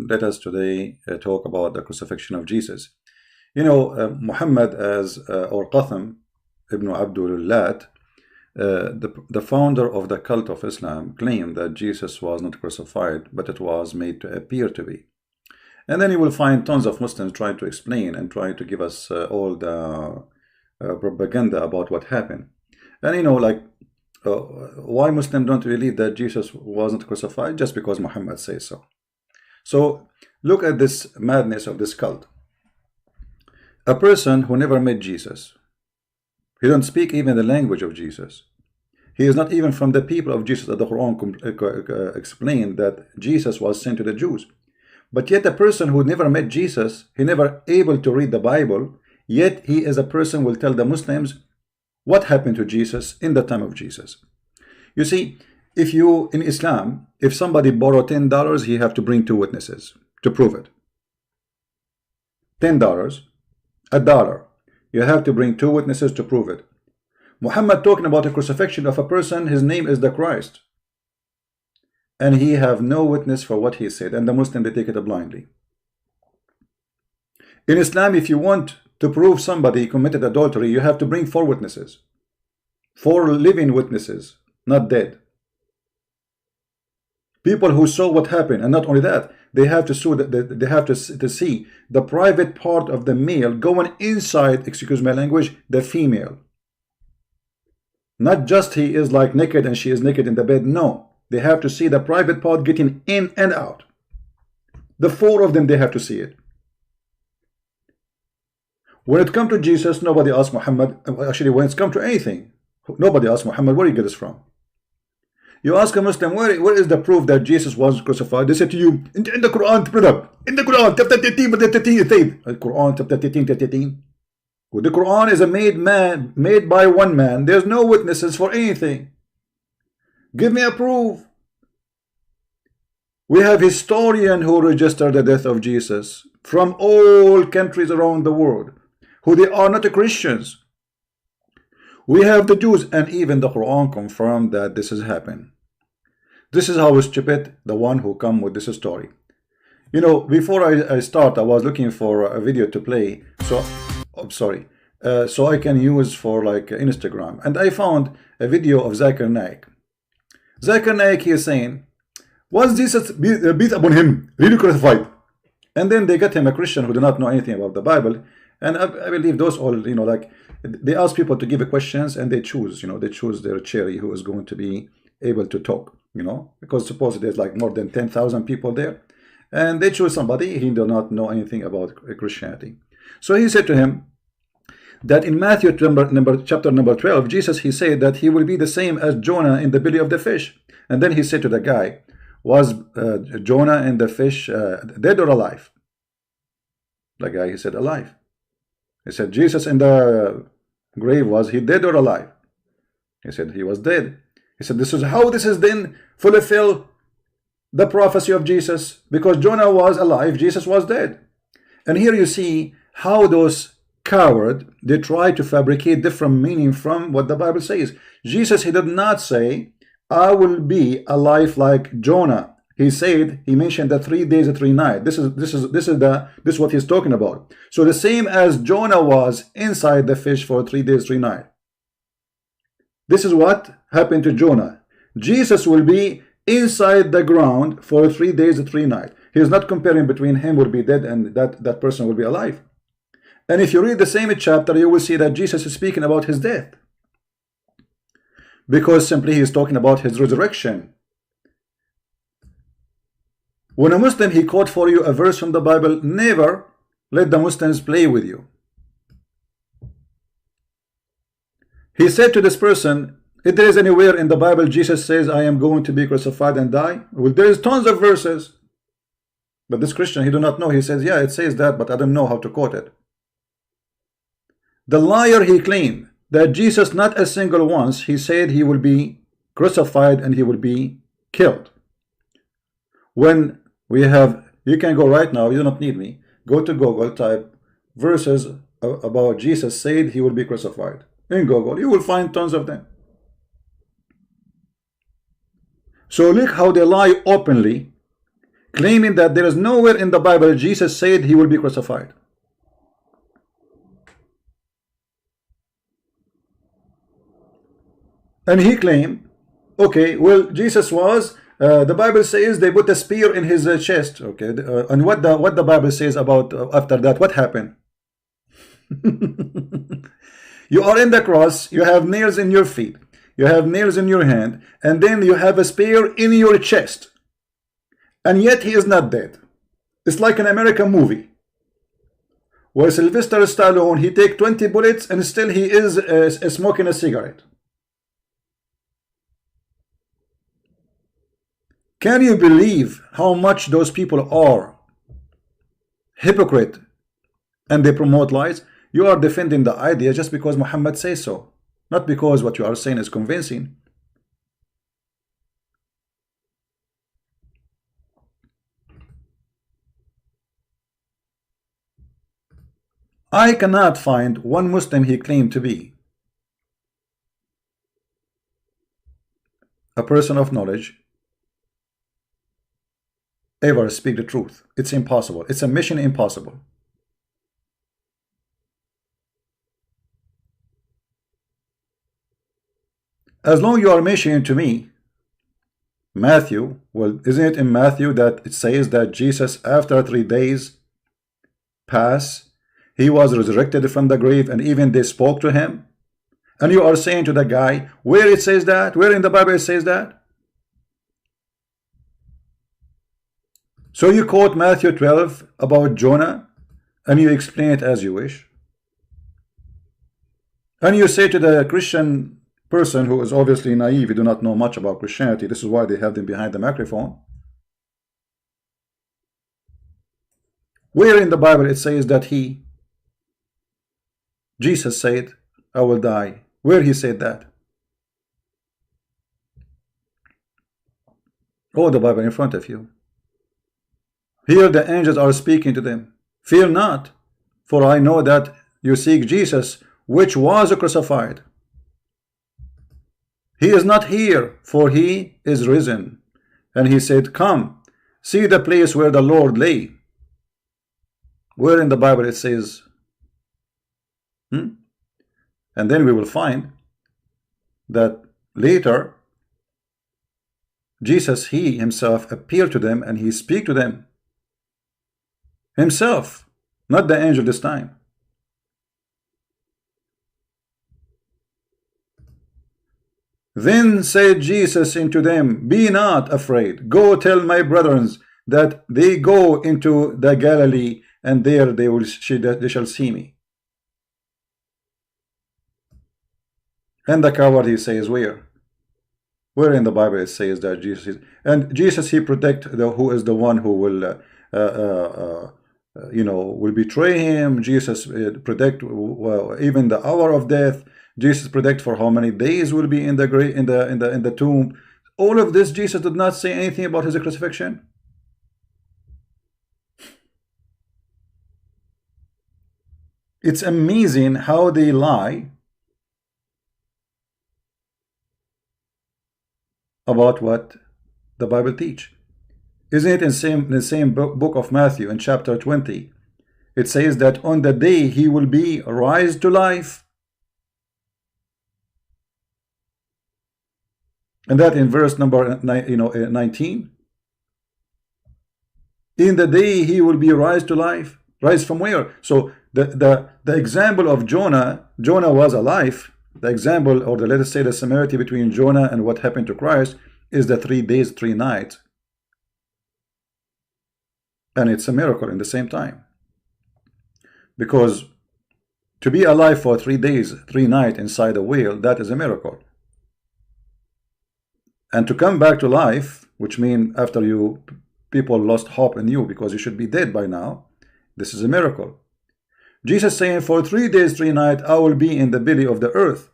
let us today talk about the crucifixion of Jesus. You know, Muhammad or Qatham ibn Abdullah, the founder of the cult of Islam, claimed that Jesus was not crucified, but it was made to appear to be. And then you will find tons of Muslims trying to explain and trying to give us all the propaganda about what happened. And you know, like, why Muslims don't believe that Jesus wasn't crucified? Just because Muhammad says so. So look at this madness of this cult. A person who never met Jesus, he don't speak even the language of Jesus. He is not even from the people of Jesus, that the Quran explained that Jesus was sent to the Jews. But yet a person who never met Jesus, he never able to read the Bible, yet he is a person who will tell the Muslims what happened to Jesus in the time of Jesus. You see, if you, in Islam, if somebody borrowed $10, he have to bring 2 witnesses to prove it. $10, $1. You have to bring 2 witnesses to prove it. Muhammad talking about the crucifixion of a person, his name is the Christ. And he have no witness for what he said, and the Muslim, they take it blindly. In Islam, if you want to prove somebody committed adultery, you have to bring 4 witnesses. 4 living witnesses, not dead. People who saw what happened, and not only that, they have to see the private part of the male going inside, excuse my language, the female. Not just he is like naked and she is naked in the bed. No, they have to see the private part getting in and out. The 4 of them, they have to see it. When it comes to Jesus, nobody asked Muhammad. Actually, when it's come to anything, nobody asked Muhammad, where you get this from? You ask a Muslim, where is the proof that Jesus was crucified? They say to you, in the Quran, brother. In the Quran, chapter 13, Quran, chapter 13. Well, the Quran is a made by one man. There's no witnesses for anything. Give me a proof. We have historians who register the death of Jesus from all countries around the world, who they are not Christians. We have the Jews, and even the Quran confirmed that this has happened. This is how stupid the one who come with this story. You know, before I start, I was looking for a video to play, so I'm sorry, so I can use for like Instagram, and I found a video of Zakir Naek. Zakir Naek, he is saying, was Jesus beat upon him, really crucified? And then they get him a Christian who do not know anything about the Bible, and I believe those all, you know, like, they ask people to give questions, and they choose, you know, they choose their cherry who is going to be able to talk, you know, because suppose there's like more than 10,000 people there, and they choose somebody he do not know anything about Christianity. So he said to him that in Matthew chapter number 12, Jesus, he said that he will be the same as Jonah in the belly of the fish. And then he said to the guy, was Jonah and the fish dead or alive? The guy, he said alive. He said, Jesus in the grave, was he dead or alive? He said he was dead. He said, this is how this is then fulfill the prophecy of Jesus, because Jonah was alive, Jesus was dead. And here you see how those cowards, they try to fabricate different meaning from what the Bible says. Jesus, he did not say, I will be alive like Jonah. He said, he mentioned that 3 days and 3 nights. This is what he's talking about. So the same as Jonah was inside the fish for 3 days, 3 nights. This is what happened to Jonah. Jesus will be inside the ground for 3 days and 3 nights. He is not comparing between him will be dead and that person will be alive. And if you read the same chapter, you will see that Jesus is speaking about his death, because simply he is talking about his resurrection. When a Muslim, he quote for you a verse from the Bible, never let the Muslims play with you. He said to this person, if there is anywhere in the Bible Jesus says, I am going to be crucified and die, well, there is tons of verses. But this Christian, he do not know. He says, yeah, it says that, but I don't know how to quote it. The liar, he claimed that Jesus, not a single once, he said he will be crucified and he will be killed. When we have, you can go right now, you do not need me, go to Google, type verses about Jesus said he will be crucified. In Google, you will find tons of them. So look how they lie openly. claiming that there is nowhere in the Bible Jesus said he will be crucified. And he claimed, okay, well, Jesus was, the Bible says they put a spear in his chest. Okay, and what the Bible says about after that, what happened? You are in the cross, you have nails in your feet, you have nails in your hand, and then you have a spear in your chest. And yet he is not dead. It's like an American movie where Sylvester Stallone, he take 20 bullets and still he is smoking a cigarette. Can you believe how much those people are hypocrite and they promote lies? You are defending the idea just because Muhammad says so, not because what you are saying is convincing. I cannot find one Muslim he claimed to be a person of knowledge ever speak the truth. It's impossible. It's a mission impossible. As long you are mentioning to me Matthew, well, isn't it in Matthew that it says that Jesus after 3 days pass, he was resurrected from the grave, and even they spoke to him? And you are saying to the guy, where it says that? Where in the Bible it says that? So you quote Matthew 12 about Jonah, and you explain it as you wish. And you say to the Christian person who is obviously naive, you do not know much about Christianity, this is why they have them behind the microphone, where in the Bible it says that Jesus said, I will die? Where he said that? Oh, the Bible in front of you. Here the angels are speaking to them. Fear not, for I know that you seek Jesus, which was crucified. He is not here, for he is risen. And he said, come, see the place where the Lord lay. Where in the Bible it says, And then we will find that later Jesus, he himself appeared to them and he speak to them himself, not the angel this time. Then said Jesus unto them, be not afraid, go tell my brethren that they go into the Galilee, and there they shall see me. And the coward, he says, where in the Bible it says that Jesus is, and Jesus, he protect who is the one who will will betray him. Jesus protect even the hour of death. Jesus predict for how many days will be in the grave, in the tomb. All of this, Jesus did not say anything about his crucifixion. It's amazing how they lie about what the Bible teach. Isn't it in the same book of Matthew in chapter 20? It says that on the day he will be raised to life. And that in verse number 19. In the day he will be raised to life. Rise from where? So the example of Jonah was alive. The example, or let us say the similarity between Jonah and what happened to Christ is the 3 days, 3 nights. And it's a miracle in the same time. Because to be alive for 3 days, 3 nights inside a whale, that is a miracle. And to come back to life, which means after people lost hope in you because you should be dead by now, this is a miracle. Jesus saying, for 3 days, 3 nights, I will be in the belly of the earth.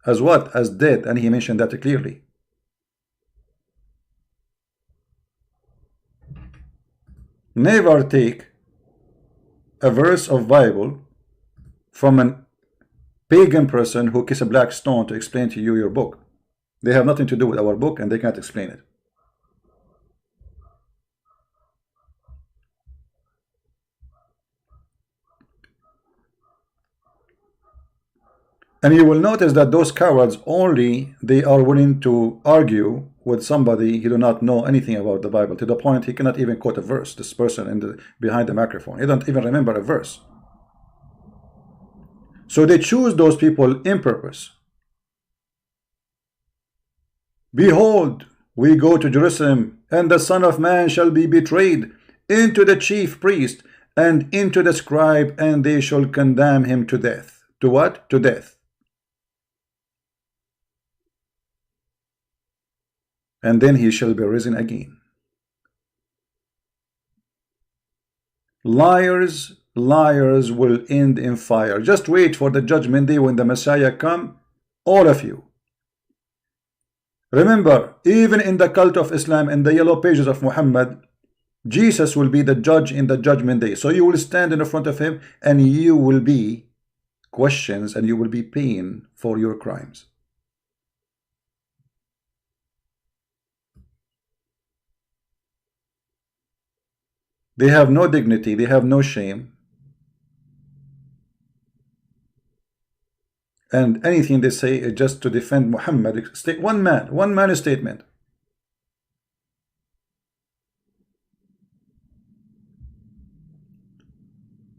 As what? As dead. And he mentioned that clearly. Never take a verse of Bible from a pagan person who kiss a black stone to explain to you your book. They have nothing to do with our book and they can't explain it. And you will notice that those cowards only, they are willing to argue with somebody who do not know anything about the Bible, to the point he cannot even quote a verse. This person behind the microphone, he don't even remember a verse. So they choose those people in purpose. Behold, we go to Jerusalem, and the Son of Man shall be betrayed into the chief priest and into the scribe, and they shall condemn him to death. To what? To death. And then he shall be risen again. Liars, liars will end in fire. Just wait for the judgment day when the Messiah come, all of you. Remember, even in the cult of Islam, in the yellow pages of Muhammad, Jesus will be the judge in the judgment day. So you will stand in front of him, and you will be questions, and you will be paying for your crimes. They have no dignity, they have no shame, and anything they say is just to defend Muhammad. One man statement.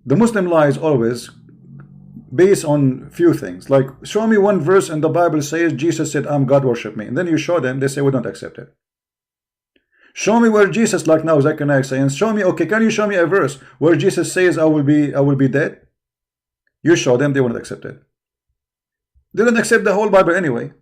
The Muslim lie is always based on few things, like show me one verse in the Bible says Jesus said, "I'm God, worship me," and then you show them, they say we don't accept it. Show me where Jesus, like now Zakir Naek saying, show me, okay, can you show me a verse where Jesus says I will be dead? You show them, they won't accept it. They don't accept the whole Bible anyway.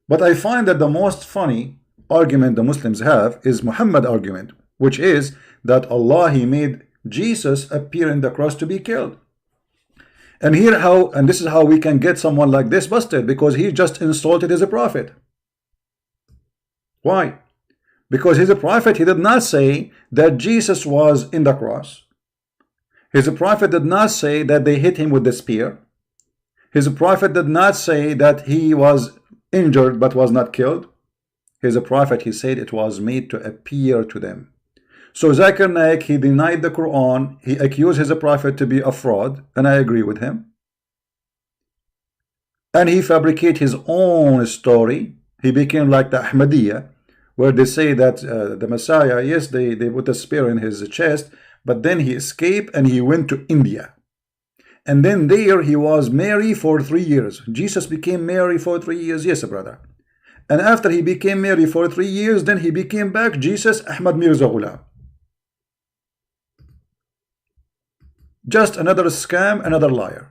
But I find that the most funny argument the Muslims have is Muhammad argument, which is that Allah, he made Jesus appear in the cross to be killed. And this is how we can get someone like this busted, because he just insulted as a prophet. Why? Because he's a prophet. He did not say that Jesus was in the cross. His prophet did not say that they hit him with the spear. His prophet did not say that he was injured but was not killed. His prophet, he said it was made to appear to them. So Zakir Naek, he denied the Quran. He accused his prophet to be a fraud, and I agree with him. And he fabricated his own story. He became like the Ahmadiyya, where they say that the Messiah, yes, they put a spear in his chest, but then he escaped and he went to India. And then there he was married for 3 years. Jesus became married for 3 years. Yes, brother. And after he became married for 3 years, then he became back Jesus Ahmad Mirza Ghulam. Just another scam, another liar.